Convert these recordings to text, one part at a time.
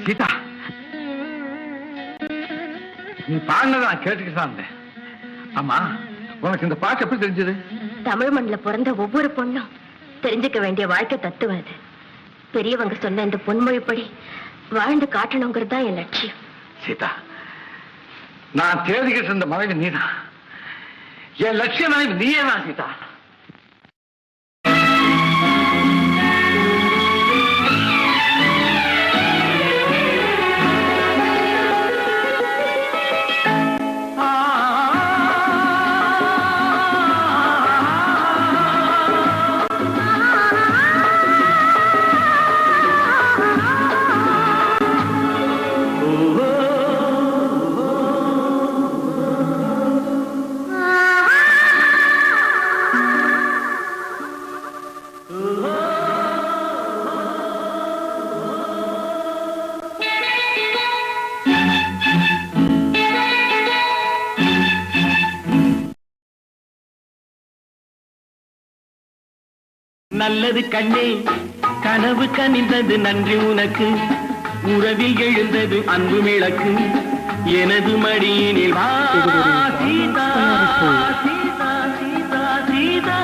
சீதா, நீ பாடினதை நான் கேட்டுக்கிட்டு தான் இருந்தேன். ஆமா, உனக்கு இந்த பாட்டு எப்படி தெரிஞ்சது? தமிழ் மண்ணில் பிறந்த ஒவ்வொரு பொண்ணும் தெரிஞ்சுக்க வேண்டிய வாழ்க்கை தத்துவம் அது. பெரியவங்க சொன்ன இந்த பொன்மொழிப்படி வாழ்ந்து காட்டணுங்கிறது தான் என் லட்சியம். சீதா, நான் தேடிக்கிட்டு இருந்த மனைவி நீதான். என் லட்சிய மனைவி நீயே தான் சீதா. நல்லது கண்ணே, கனவு கனிந்தது நன்றி உனக்கு. உறவில் எழுந்தது அன்பு விளக்கு. எனது மடியினில் வா சீதா, சீதா, சீதா, சீதா.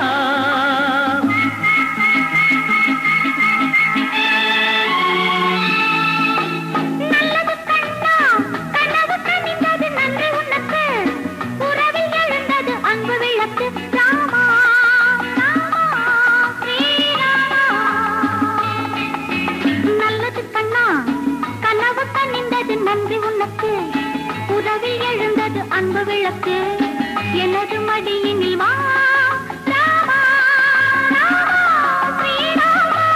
அன்பு விளக்கு எனது மடியினில் வா ராமா, ராமா, ஸ்ரீராமா.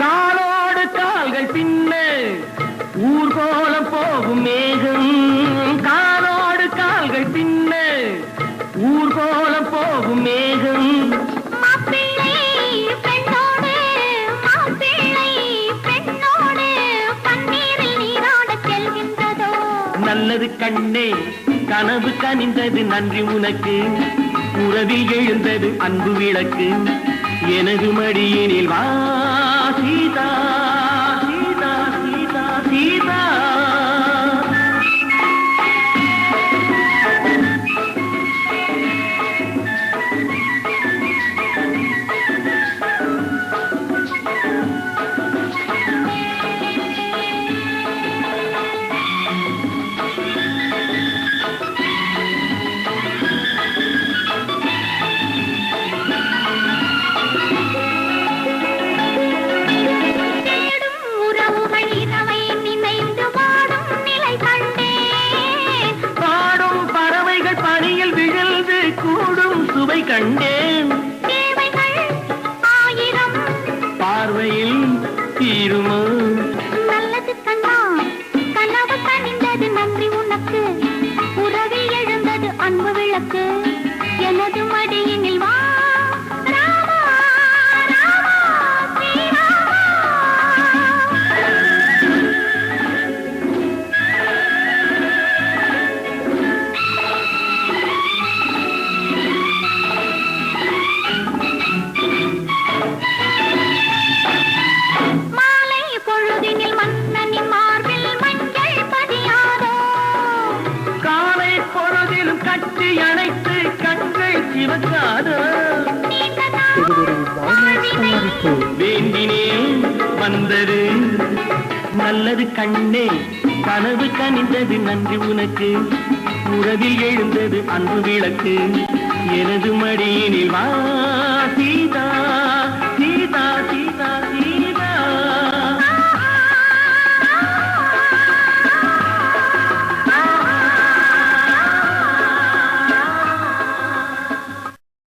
காலோடு கால்கள் பின்ன ஊர்கோலம் போகும் மேகம். காலோடு கால்கள் பின்ன ஊர்கோலம் போகும் மேகம். மாப்பிள்ளை பெண்ணோடு, மாப்பிள்ளை பெண்ணோடு பன்னீரில் நீராட செல்கின்றதோ. நல்லது கண்ணே, கனவு கனிந்தது நன்றி உனக்கு. உறவில் எழுந்தது அன்பு விளக்கு. எனது மடியினில் வா சீதா, சீதா, சீதா, சீதா. கண்டேன் ஆயிரம் பார்வையில் தீருமோ. நல்லது கண்ணா, கனவு கனிந்தது நன்றி உனக்கு. உறவில் எழுந்தது அன்பு விளக்கு. எனது மடியினில் வா ராமா, ராமா, ஸ்ரீராமா. அணைத்து கண்கள் சிவக்காதோ. வேண்டினேன் வந்தது நல்லது கண்ணே, கனவு கனிந்தது நன்றி உனக்கு. உறவில் எழுந்தது அன்பு விளக்கு. எனது மடியினில் வாசி